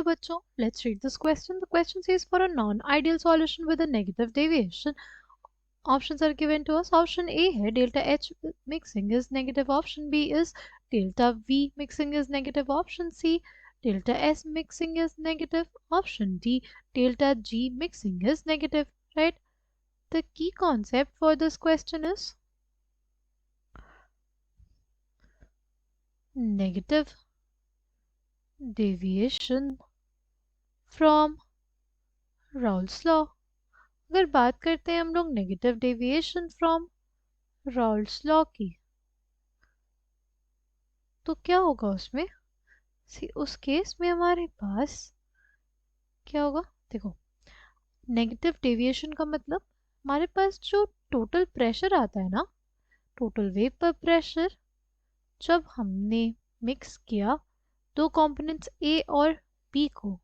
बच्चों, let's read this question. The question says for a non-ideal solution with a negative deviation, options are given to us. Option A है delta H mixing is negative. Option B is delta V mixing is negative. Option C delta S mixing is negative. Option D delta G mixing is negative. Right? The key concept for this question is negative deviation from Raoult's law. अगर बात करते हैं हम लोग negative deviation from Raoult's law की, तो क्या होगा उसमें? उस केस में हमारे पास क्या होगा? देखो, नेगेटिव डेविएशन का मतलब हमारे पास जो टोटल प्रेशर आता है ना, टोटल वेपर प्रेशर, जब हमने मिक्स किया दो कंपोनेंट्स ए और बी को,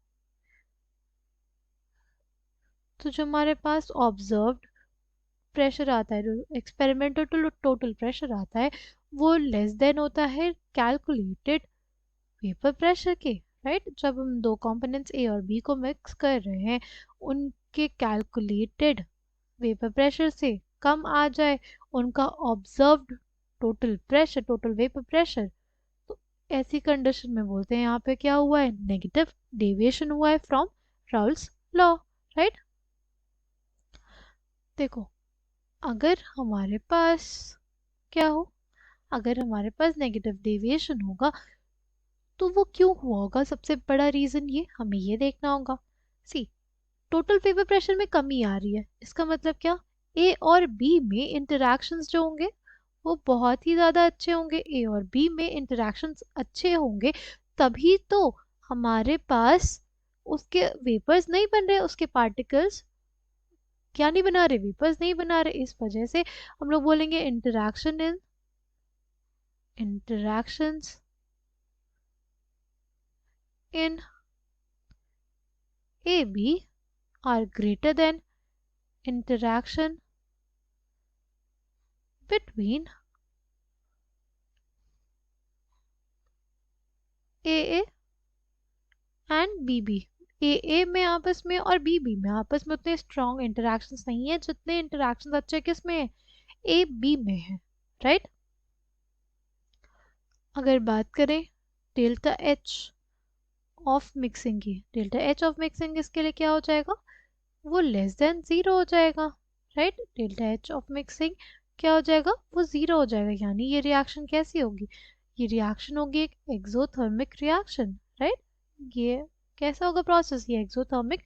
तो जो हमारे पास ऑब्जर्व्ड प्रेशर आता है, जो एक्सपेरिमेंटल टोटल प्रेशर आता है, वो लेस देन होता है कैलकुलेटेड वेपर प्रेशर के। राइट? जब हम दो कंपोनेंट्स ए और बी को मिक्स कर रहे हैं, उनके कैलकुलेटेड वेपर प्रेशर से कम आ जाए उनका observed total pressure, total vapour pressure, तो ऐसी कंडीशन में बोलते हैं यहाँ पे क्या हुआ है? नेगेटिव डेविएशन हुआ है फ्रॉम राउल्ट्स लॉ। राइट? देखो, अगर हमारे पास क्या हो, अगर हमारे पास नेगेटिव डेविएशन होगा तो वो क्यों हुआ होगा? सबसे बड़ा रीजन ये हमें ये देखना होगा। सी, टोटल वेपर प्रेशर में कमी आ रही है, इसका मतलब क्या? ए और बी में इंटरैक्शंस जो होंगे वो बहुत ही ज़्यादा अच्छे होंगे। ए और बी में इंटरैक्शंस अच्छे होंगे तभी तो हमारे पास उसके वेपर्स नहीं बन रहे, उसके पार्टिकल्स क्या नहीं बना रहे? वेपर्स नहीं बना रहे। इस वजह से हम लोग बोलेंगे interactions in AB are greater than interaction between AA and BB। AA में आपस में और BB में आपस में उतने स्ट्रॉन्ग इंटरैक्शंस नहीं है जितने इंटरैक्शंस अच्छे किस में है? AB में है। राइट? अगर बात करें डेल्टा H ऑफ मिक्सिंग की, डेल्टा H ऑफ मिक्सिंग इसके लिए क्या हो जाएगा? वो लेस देन ज़ीरो हो जाएगा। Right? Delta H of mixing क्या हो जाएगा? वो ज़ीरो हो जाएगा। यानी ये रिएक्शन कैसी होगी? ये रिएक्शन होगी एक एक्सोथर्मिक रिएक्शन। राइट? ये कैसा होगा प्रोसेस? ये एक्सोथर्मिक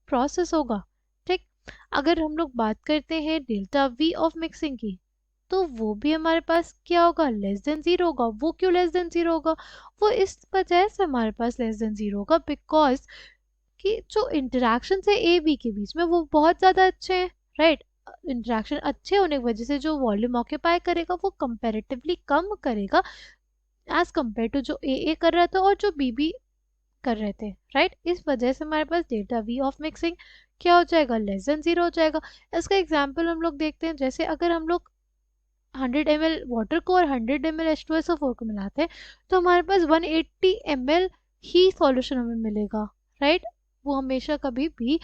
प्रोसेस होगा। ठीक? अगर हम लोग बात करते हैं डेल्टा V ऑफ मिक्सिंग की, तो वो भी हमारे पास क्या होगा? लेस देन ज़ीरो होगा। वो क्यों लेस देन ज़ीरो होगा? वो इस वजह से हमारे पास लेस देन ज़ीरो होगा बिकॉज कि जो इंटरैक्शन है ए बी के बीच में वो बहुत ज़्यादा अच्छे हैं। राइट? इंटरैक्शन अच्छे होने की वजह से जो वॉल्यूम ऑक्यूपाई करेगा वो कंपैरेटिवली कम करेगा एज कम्पेयर टू जो ए कर रहा था और जो बी कर रहे थे। राइट? इस वजह से हमारे पास डेल्टा वी ऑफ मिक्सिंग क्या हो जाएगा? लेस देन ज़ीरो हो जाएगा। इसका एग्जाम्पल हम लोग देखते हैं, जैसे अगर हम लोग 100 ml वाटर को और 100 ml H2SO4 को मिलाते हैं तो हमारे पास 180 ml ही सॉल्यूशन हमें मिलेगा। राइट? वो हमेशा कभी भी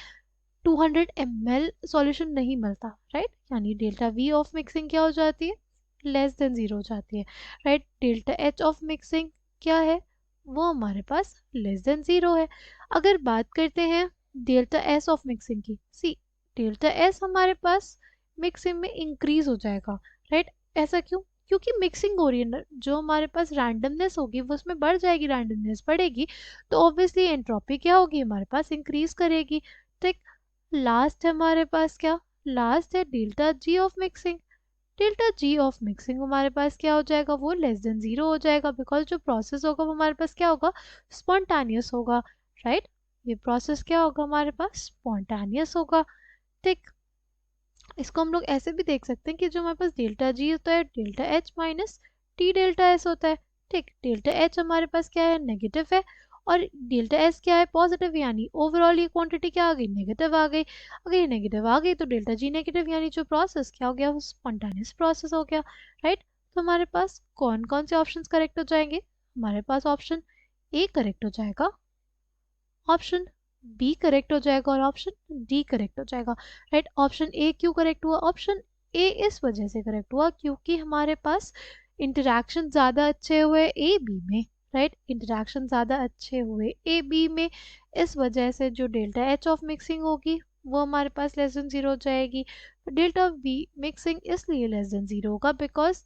200 ml सॉल्यूशन नहीं मिलता। राइट? यानी डेल्टा वी ऑफ मिक्सिंग क्या हो जाती है? लेस देन ज़ीरो हो जाती है। Right? Delta H of mixing क्या है? वो हमारे पास लेस देन ज़ीरो है। अगर बात करते हैं डेल्टा एस ऑफ मिक्सिंग की, सी, डेल्टा एस हमारे पास मिक्सिंग में इंक्रीज हो जाएगा। राइट? ऐसा क्यों? क्योंकि मिक्सिंग हो रही है ना, जो हमारे पास रैंडमनेस होगी वो उसमें बढ़ जाएगी, रैंडमनेस बढ़ेगी तो ऑब्वियसली एंट्रोपी क्या होगी? हमारे पास इंक्रीज करेगी। ठीक? लास्ट है हमारे पास क्या? लास्ट है delta G of mixing. Delta G of mixing हमारे पास क्या हो जाएगा? वो लेस देन ज़ीरो हो जाएगा बिकॉज जो प्रोसेस होगा वो हमारे पास क्या होगा? स्पॉन्टानियस होगा। राइट? ये प्रोसेस क्या होगा? हमारे पास स्पॉन्टानियस होगा। ठीक? इसको हम लोग ऐसे भी देख सकते हैं कि जो हमारे पास डेल्टा जी होता है delta H minus T delta S होता है। ठीक? डेल्टा एच हमारे पास क्या है? नेगेटिव है और डेल्टा एस क्या है? पॉजिटिव। यानी ओवरऑल ये क्वांटिटी क्या आ गई? नेगेटिव आ गई। अगर ये नेगेटिव आ गई तो डेल्टा जी नेगेटिव, यानी जो प्रोसेस क्या हो गया? वो स्पॉन्टानियस प्रोसेस हो गया। राइट? तो हमारे पास कौन कौन से ऑप्शंस करेक्ट हो जाएंगे? हमारे पास ऑप्शन ए करेक्ट हो जाएगा, ऑप्शन बी करेक्ट हो जाएगा और ऑप्शन डी करेक्ट हो जाएगा, राइट। ऑप्शन ए क्यों करेक्ट हुआ? ऑप्शन ए इस वजह से करेक्ट हुआ क्योंकि हमारे पास इंटरेक्शन ज़्यादा अच्छे हुए ए बी में, राइट। इंटरेक्शन ज़्यादा अच्छे हुए ए बी में, इस वजह से जो डेल्टा एच ऑफ मिक्सिंग होगी वो हमारे पास लेस देन 0 हो जाएगी। डेल्टा वी मिक्सिंग इसलिए लेस देन 0 होगा बिकॉज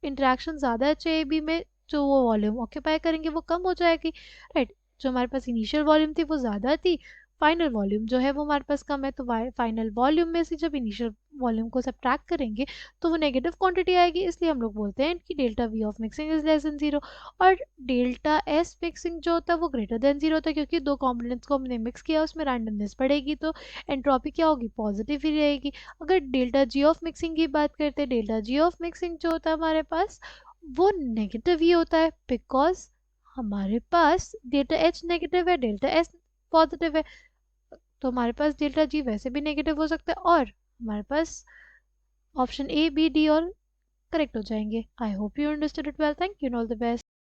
इंटरेक्शन ज़्यादा अच्छे ए बी में, जो वो वॉल्यूम ऑक्यूपाई करेंगे वो कम हो जाएगी, राइट। जो हमारे पास इनिशियल वॉल्यूम थी वो ज़्यादा थी, फाइनल वॉल्यूम जो है वो हमारे पास कम है, तो फाइनल वॉल्यूम में से जब इनिशियल वॉल्यूम को सब्ट्रैक्ट करेंगे तो वो नेगेटिव क्वांटिटी आएगी, इसलिए हम लोग बोलते हैं कि delta we of mixing is less than 0। और डेल्टा एस मिक्सिंग जो होता है वो ग्रेटर देन 0 होता है क्योंकि दो कॉम्पोनेंट्स को हमने मिक्स किया, उसमें रैंडमनेस बढ़ेगी तो एंट्रोपी क्या होगी? पॉजिटिव ही रहेगी। अगर डेल्टा जी ऑफ मिक्सिंग की बात करते हैं, डेल्टा जी ऑफ मिक्सिंग जो होता है हमारे पास वो नेगेटिव ही होता है बिकॉज हमारे पास डेल्टा एच नेगेटिव है, डेल्टा एस पॉजिटिव है, तो हमारे पास डेल्टा जी वैसे भी नेगेटिव हो सकता है और हमारे पास ऑप्शन ए बी डी और करेक्ट हो जाएंगे। I hope you understood it well, thank you, all the best.